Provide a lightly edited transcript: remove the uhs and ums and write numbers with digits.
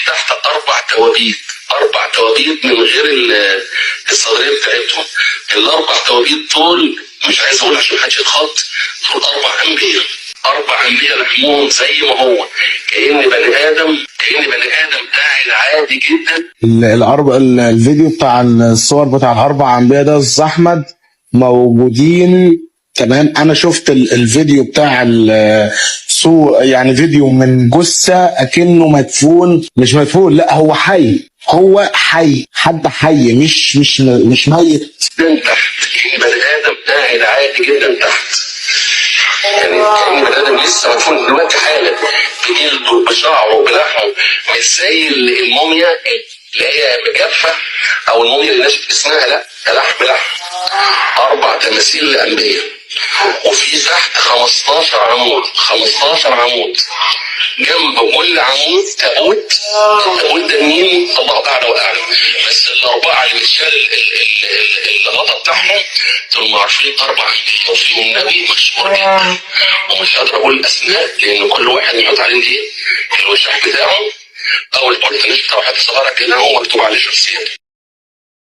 تحت 4 توابيت من غير الصدريه بتاعتهم. ال4 توابيت دول مش عايز اقول عشان محدش يتخض، دول 4 انبياء. 4 انبياء لحمهم زي ما هو، كأن بني ادم قاعد عادي جدا. الفيديو بتاع الصور بتاع ال4 انبياء ده استاذ احمد موجودين. تمام، انا شفت الفيديو بتاع يعني فيديو من جثه اكنه مدفون، مش مدفون، لا هو حي، حد حي، مش ميت. من تحت كأن بني ادم قاعد عادي جدا تحت، يعني كأن بني ادم لسه مدفون دلوقتي حالا، بجلده بشعره بلحمه، مش زي الموميا اللي هي مجفه او الموميا اللي ناشف اسمها، لا ده لحم. 4 تماثيل لانبياء، وفي تحت 15 عمود، جنب كل عمود تابوت. التابوت ده مين؟ الله اعلى واعلم، بس ال4 اللي متشال الغطا بتاعهم دول معروفين 4 انبياء، وفيهم نبي مشهور جدا ومش قادر اقول الاسماء لان كل واحد يحط عليه ايه الوشح بتاعه او البرتناش بتاعه حته صغيره كده هو مكتوب عليه شخصيته.